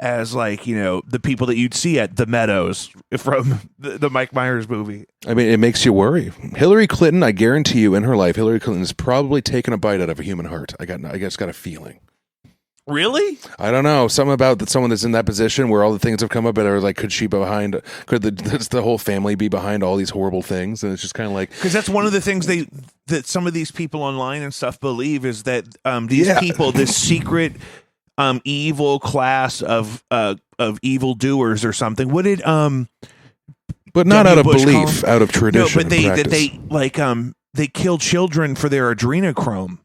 as like, the people that you'd see at the Meadows from the Mike Myers movie. I mean, it makes you worry. Hillary Clinton, I guarantee you, in her life, Hillary Clinton has probably taken a bite out of a human heart. I just got a feeling. Really? I don't know. Something about someone that's in that position where all the things have come up and are like, could the whole family be behind all these horrible things? And it's just kind of like, because that's one of the things that some of these people online and stuff believe is that these people, this secret evil class of evil doers or something. What did but not W. out of Bush belief, out of tradition. No, but and practice. they kill children for their adrenochrome.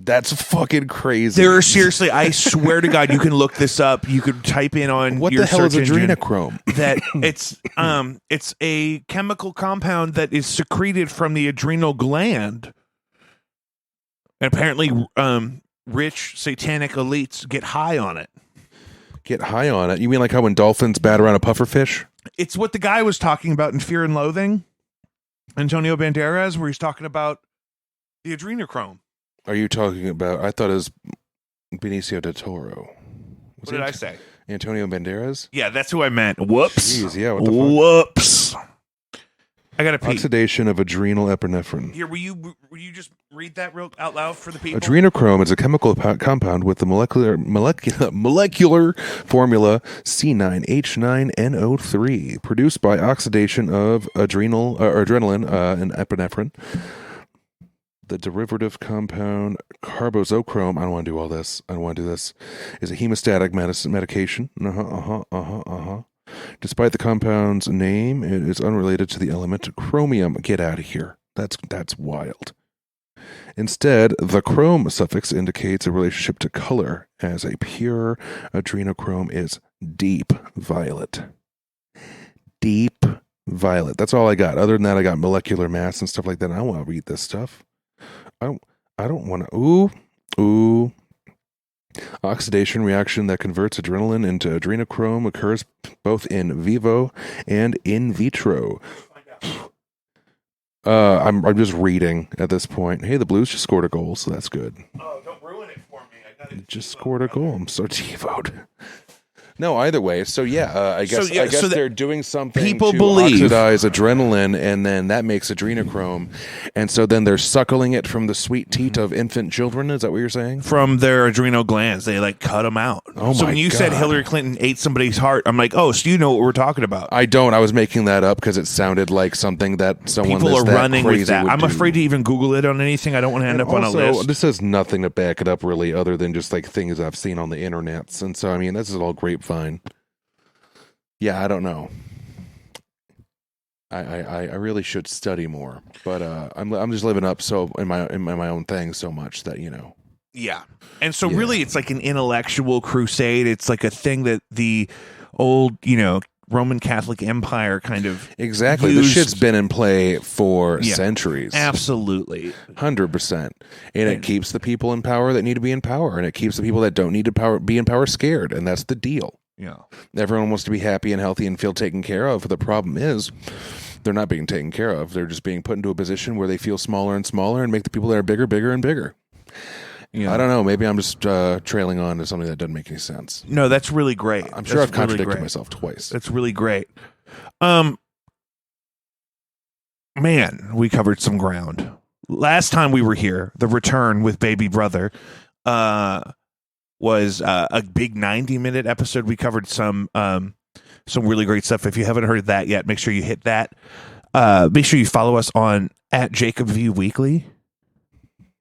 That's fucking crazy. There are seriously, I swear to God, you can look this up. You could type in on what your the hell is search engine adrenochrome? that it's a chemical compound that is secreted from the adrenal gland. And apparently, rich satanic elites get high on it. Get high on it? You mean like how when dolphins bat around a pufferfish? It's what the guy was talking about in Fear and Loathing, Antonio Banderas, where he's talking about the adrenochrome. Are you talking about? I thought it was Benicio del Toro. What did I say? Antonio Banderas? Yeah, that's who I meant. Whoops. Jeez, yeah. What the fuck? Whoops. I got to pee. Oxidation of adrenal epinephrine. Here, will you just read that real out loud for the people? Adrenochrome is a chemical compound with the molecular formula C9H9NO3, produced by oxidation of adrenaline and epinephrine. The derivative compound carbozochrome, I don't want to do all this. I don't want to do this. Is a hemostatic medication. Despite the compound's name, it is unrelated to the element chromium. Get out of here. That's wild. Instead, the chrome suffix indicates a relationship to color, as a pure adrenochrome is deep violet. Deep violet. That's all I got. Other than that, I got molecular mass and stuff like that. I don't want to read this stuff. I don't want to. Ooh. Oxidation reaction that converts adrenaline into adrenochrome occurs both in vivo and in vitro. I'm just reading at this point. Hey, the Blues just scored a goal, so that's good. Oh, don't ruin it for me. I got it. Just scored a goal. I'm so TiVo'd. No, either way. So yeah, I guess so they're doing something people to believe oxidize adrenaline, and then that makes adrenochrome, and so then they're suckling it from the sweet teat of infant children. Is that what you're saying? From their adrenal glands, they like cut them out. Oh so my when you said God. Hillary Clinton ate somebody's heart, I'm like, oh, so you know what we're talking about? I don't. I was making that up because it sounded like something that someone People that's are that running crazy with that. would I'm do. afraid to even Google it on anything. I don't want to end And up on a also, list. this has nothing to back it up really, other than just like things I've seen on the internets, and so I mean, this is all grapevine. Yeah, I don't know. I really should study more, but I'm just living up so in my own thing so much that Yeah. And so really it's like an intellectual crusade. It's like a thing that the old, Roman Catholic Empire kind of Exactly. used. The shit's been in play for Yeah. centuries. Absolutely. 100%. And it keeps the people in power that need to be in power, and it keeps the people that don't need to be in power scared, and that's the deal. Yeah. Everyone wants to be happy and healthy and feel taken care of. The problem is they're not being taken care of. They're just being put into a position where they feel smaller and smaller and make the people that are bigger, bigger and bigger. Yeah. I don't know. Maybe I'm just trailing on to something that doesn't make any sense. No, that's really great. I'm sure That's I've contradicted really great. myself twice. That's really great. Man, we covered some ground. Last time we were here, the return with Baby Brother was a big 90-minute episode. We covered some really great stuff. If you haven't heard that yet, make sure you hit that. Make sure you follow us on @JacobVWeekly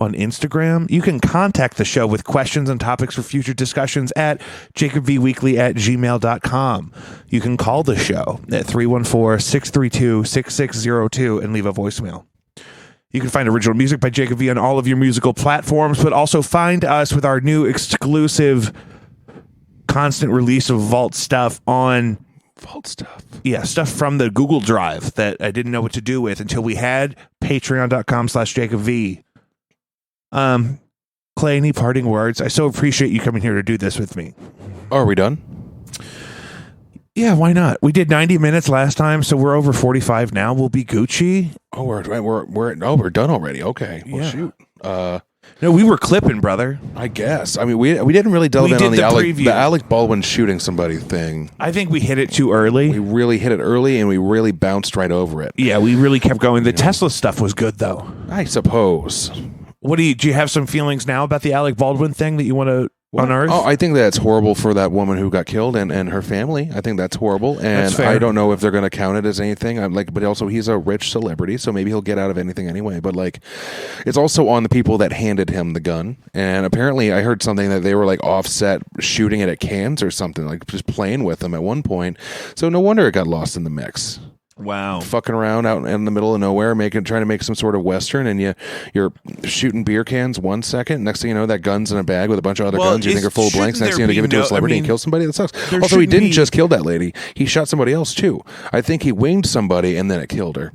on Instagram. You can contact the show with questions and topics for future discussions at jacobvweekly@gmail.com. You can call the show at 314-632-6602 and leave a voicemail. You can find original music by Jacob V on all of your musical platforms, but also find us with our new exclusive constant release of Vault stuff on Vault stuff. Yeah, stuff from the Google Drive that I didn't know what to do with until we had patreon.com/JacobV. Clay, any parting words? I so appreciate you coming here to do this with me. Are we done? Yeah, why not? We did 90 minutes last time, so we're over 45 now. We'll be Gucci. Oh, we're done already. Okay. Well, Yeah. shoot. No, we were clipping, brother. I guess. I mean, we didn't really delve We in did on the preview. the Alec Baldwin shooting somebody thing. I think we hit it too early. We really hit it early, and we really bounced right over it. Yeah, we really kept going. The Tesla stuff was good, though. I suppose. Do you have some feelings now about the Alec Baldwin thing that you want to unearth? Oh, I think that's horrible for that woman who got killed and her family. I think that's horrible, and That's fair. I don't know if they're going to count it as anything. But also he's a rich celebrity, so maybe he'll get out of anything anyway. But it's also on the people that handed him the gun. And apparently, I heard something that they were offset shooting it at Cannes or something, just playing with them at one point. So no wonder it got lost in the mix. Wow. Fucking around out in the middle of nowhere, trying to make some sort of Western, and you're shooting beer cans 1 second. Next thing you know, that gun's in a bag with a bunch of other guns you think are full of blanks. Next thing you know, to give it to a celebrity and kill somebody. That sucks. Also, he didn't just kill that lady. He shot somebody else, too. I think he winged somebody, and then it killed her.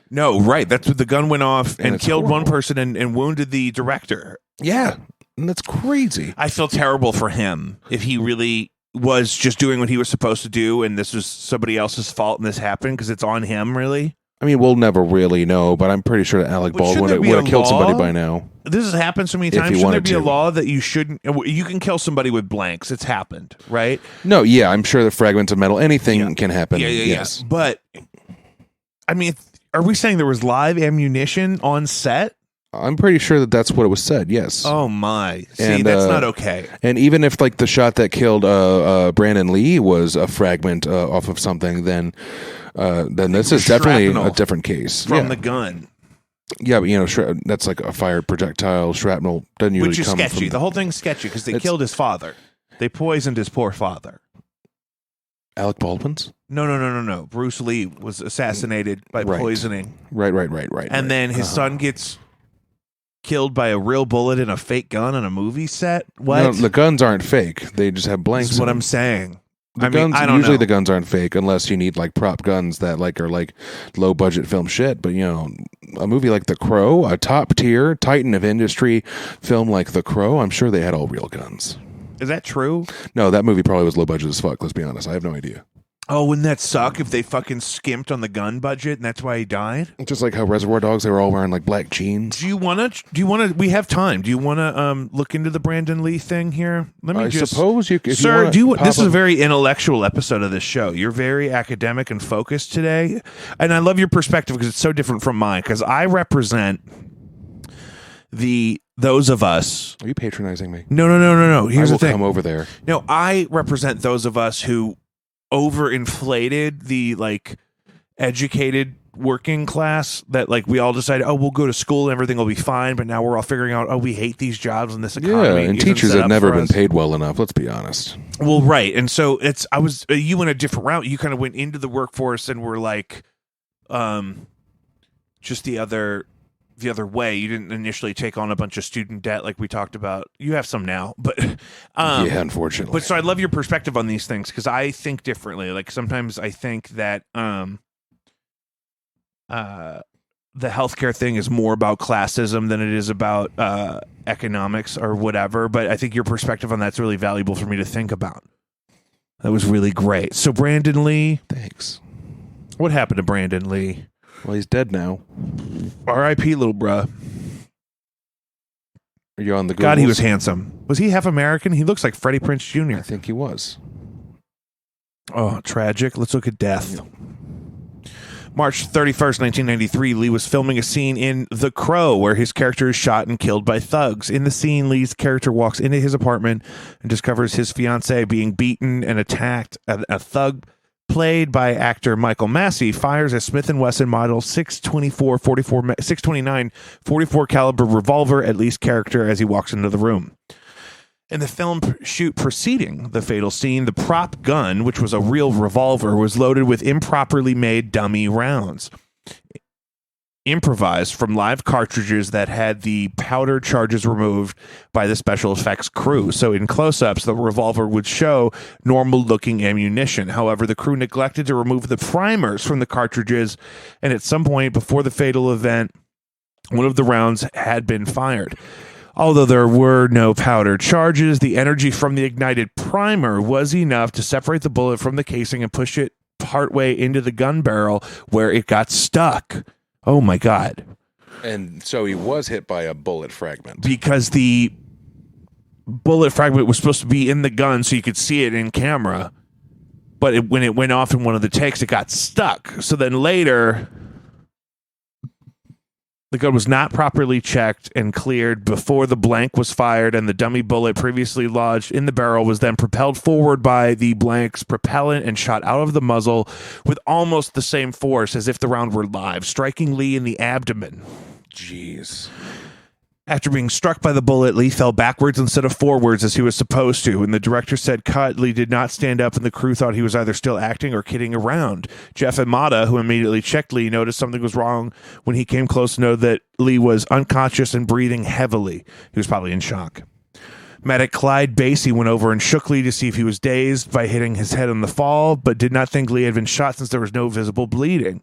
No, right. That's what the gun went off and it's killed one horrible. person and wounded the director. Yeah, and that's crazy. I feel terrible for him if he really was just doing what he was supposed to do and this was somebody else's fault and this happened because it's on him, really. I mean, we'll never really know, but I'm pretty sure that Alec But Baldwin shouldn't there be would have a killed somebody law? by now. This has happened so many If he times. Shouldn't there wanted be a to. law that you can kill somebody with blanks? It's happened, right? No, yeah, I'm sure the fragments of metal, anything can happen. Yeah. Yes. But, I mean, are we saying there was live ammunition on set? I'm pretty sure that that's what it was said, yes. Oh, my. See, And, that's not okay. And even if the shot that killed Brandon Lee was a fragment off of something, then this is definitely Shrapnel a different case. From yeah. the gun. Yeah, but that's like a fired projectile. Shrapnel doesn't usually Which is come sketchy. from The whole thing's sketchy because they It's- killed his father. They poisoned his poor father. Alec Baldwin's. No. Bruce Lee was assassinated by Right. poisoning. Right. And then his son gets killed by a real bullet in a fake gun on a movie set. What? No, the guns aren't fake. They just have blanks. This is what in I'm them. saying. The I mean, guns, I don't usually know. the guns aren't fake unless you need prop guns that are low budget film shit. But a movie like The Crow, a top tier titan of industry film like The Crow, I'm sure they had all real guns. Is that true? No, that movie probably was low budget as fuck. Let's be honest. I have no idea. Oh, wouldn't that suck if they fucking skimped on the gun budget and that's why he died? Just like how Reservoir Dogs, they were all wearing black jeans. Do you want to? We have time. Do you want to look into the Brandon Lee thing here? Let me I just. suppose you, if Sir, you want this is a very intellectual episode of this show. You're very academic and focused today, and I love your perspective because it's so different from mine. Because I represent those of us. Are you patronizing me? No. Here's I will the thing. come over there. No, I represent those of us who overinflated the educated working class that we all decided, we'll go to school and everything will be fine, but now we're all figuring out, we hate these jobs and this economy. Yeah, and isn't teachers set have up never for been us. paid well enough. Let's be honest. Well, right. And so you went a different route. You kind of went into the workforce and were just the other the other way. You didn't initially take on a bunch of student debt like we talked about. You have some now, but yeah, unfortunately. But so I love your perspective on these things because I think differently. Like sometimes I think that the healthcare thing is more about classism than it is about economics or whatever. But I think your perspective on that's really valuable for me to think about. That was really great. So Brandon Lee, Thanks. what happened to Brandon Lee? Well, he's dead now. R.I.P. little bruh. Are you on the Googles? God, he was handsome. Was he half American? He looks like Freddie Prinze Jr. I think he was. Oh, tragic. Let's look at death. March 31st, 1993, Lee was filming a scene in The Crow where his character is shot and killed by thugs. In the scene, Lee's character walks into his apartment and discovers his fiancée being beaten and attacked. A thug, played by actor Michael Massey, fires a Smith & Wesson model 629 44 caliber revolver at Lee's character as he walks into the room. In the film shoot preceding the fatal scene, the prop gun, which was a real revolver, was loaded with improperly made dummy rounds, improvised from live cartridges that had the powder charges removed by the special effects crew. So in close-ups, the revolver would show normal-looking ammunition. However, the crew neglected to remove the primers from the cartridges, and at some point before the fatal event, one of the rounds had been fired. Although there were no powder charges, the energy from the ignited primer was enough to separate the bullet from the casing and push it partway into the gun barrel where it got stuck. Oh my God. And so he was hit by a bullet fragment. Because the bullet fragment was supposed to be in the gun so you could see it in camera. But when it went off in one of the takes, it got stuck. So then later, the gun was not properly checked and cleared before the blank was fired, and the dummy bullet previously lodged in the barrel was then propelled forward by the blank's propellant and shot out of the muzzle with almost the same force as if the round were live, striking Lee in the abdomen. Jeez. After being struck by the bullet, Lee fell backwards instead of forwards as he was supposed to. When the director said cut, Lee did not stand up, and the crew thought he was either still acting or kidding around. Jeff Amata, who immediately checked Lee, noticed something was wrong when he came close to know that Lee was unconscious and breathing heavily. He was probably in shock. Medic Clyde Basie went over and shook Lee to see if he was dazed by hitting his head on the fall, but did not think Lee had been shot since there was no visible bleeding.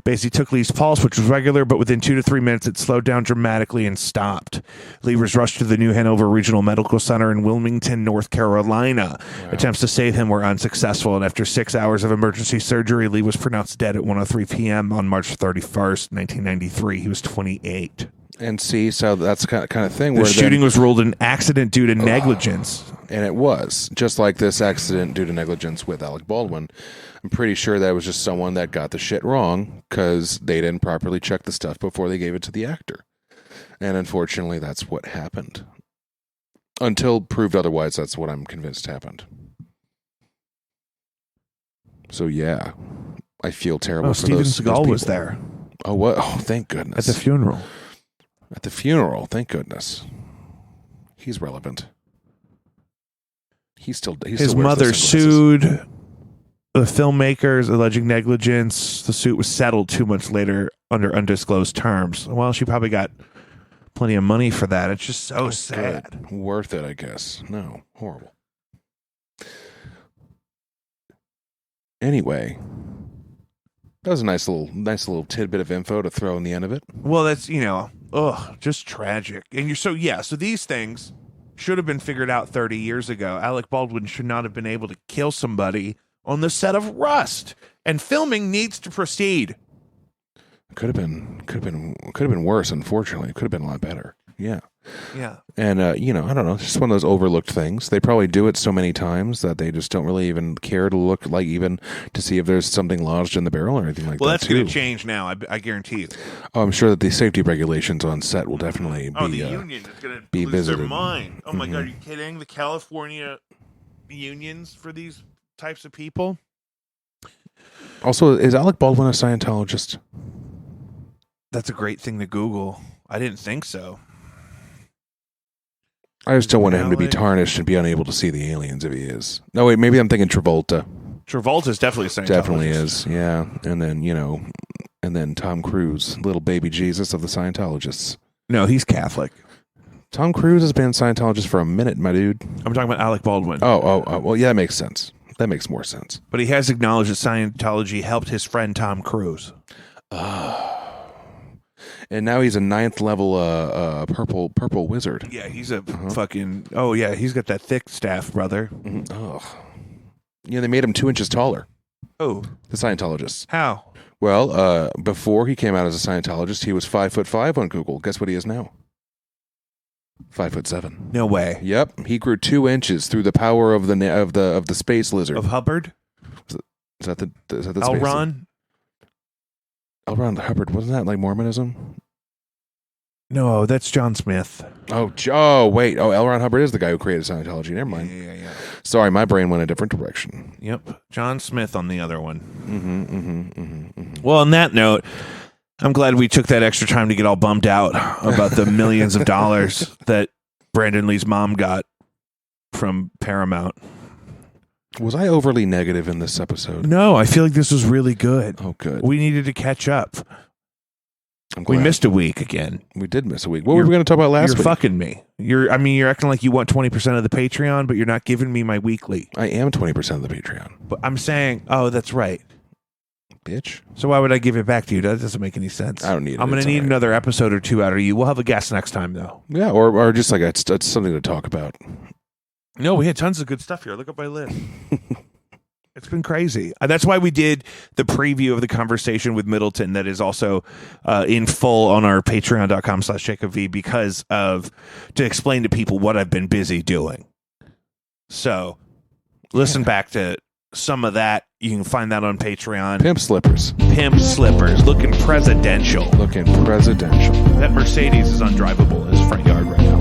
Basie took Lee's pulse, which was regular, but within 2 to 3 minutes it slowed down dramatically and stopped. Lee was rushed to the New Hanover Regional Medical Center in Wilmington, North Carolina. Wow. Attempts to save him were unsuccessful, and after 6 hours of emergency surgery, Lee was pronounced dead at 1:03 p.m. on March 31st, 1993. He was 28. And see, so that's the kind of thing the where shooting was ruled an accident due to negligence. And it was, just like this accident due to negligence with Alec Baldwin. I'm pretty sure that was just someone that got the shit wrong because they didn't properly check the stuff before they gave it to the actor. And unfortunately, that's what happened. Until proved otherwise, that's what I'm convinced happened. So yeah, I feel terrible for Steven those Seagal people. was there. Oh, what? Oh, thank goodness. At the funeral. At the funeral, thank goodness. He's relevant. His mother sued the filmmakers, alleging negligence. The suit was settled 2 months later under undisclosed terms. Well, she probably got plenty of money for that. It's just so sad. Good. Worth it, I guess. No, horrible. Anyway, that was a nice little tidbit of info to throw in the end of it. Well, that's, just tragic. And so these things should have been figured out 30 years ago. Alec Baldwin should not have been able to kill somebody on the set of Rust. And filming needs to proceed. Could have been worse, unfortunately. It could have been a lot better. Yeah. Yeah. And, I don't know. It's just one of those overlooked things. They probably do it so many times that they just don't really even care to look, like, even to see if there's something lodged in the barrel or anything like that. Well, that's going to change now. I guarantee you. Oh, I'm sure that the safety regulations on set will definitely be the union is going to lose visited. their mind. Oh, my God. Are you kidding? The California unions for these types of people? Also, is Alec Baldwin a Scientologist? That's a great thing to Google. I didn't think so. I just don't want him to be tarnished and be unable to see the aliens if he is. No, wait, maybe I'm thinking Travolta. Travolta's definitely a Scientologist. Definitely is, yeah. And then, and then Tom Cruise, little baby Jesus of the Scientologists. No, he's Catholic. Tom Cruise has been a Scientologist for a minute, my dude. I'm talking about Alec Baldwin. Oh, well, yeah, that makes sense. That makes more sense. But he has acknowledged that Scientology helped his friend Tom Cruise. And now he's a 9th level purple wizard. Yeah, he's a fucking... Oh, yeah, he's got that thick staff, brother. Oh. Yeah, they made him 2 inches taller, Oh, the Scientologists. how? Well, before he came out as a Scientologist, he was 5'5" on Google. Guess what he is now? 5'7". No way. Yep, he grew 2 inches through the power of the space lizard. Of Hubbard? Is that the L. space Ron? L. Ron Hubbard, wasn't that like Mormonism? No, that's John Smith. Oh, wait. Oh, L. Ron Hubbard is the guy who created Scientology. Never mind. Yeah. Sorry, my brain went a different direction. Yep. John Smith on the other one. Well, on that note, I'm glad we took that extra time to get all bummed out about the millions of dollars that Brandon Lee's mom got from Paramount. Was I overly negative in this episode? No, I feel like this was really good. Oh, good. We needed to catch up. I'm We glad. missed a week again. We did miss a week. What were we going to talk about last You're week? fucking me. You're acting like you want 20% of the Patreon, but you're not giving me my weekly. I am 20% of the Patreon. But I'm saying, oh, that's right. Bitch. So why would I give it back to you? That doesn't make any sense. I don't need it. I'm going It's to need all right. another episode or two out of you. We'll have a guest next time, though. Yeah, or just like it's something to talk about. No, we had tons of good stuff here. Look up my list. It's been crazy. That's why we did the preview of the conversation with Middleton that is also in full on our patreon.com/JacobV because of to explain to people what I've been busy doing. So listen back to some of that. You can find that on Patreon. Pimp slippers. Pimp slippers looking presidential. Looking presidential. That Mercedes is undrivable in his front yard right now.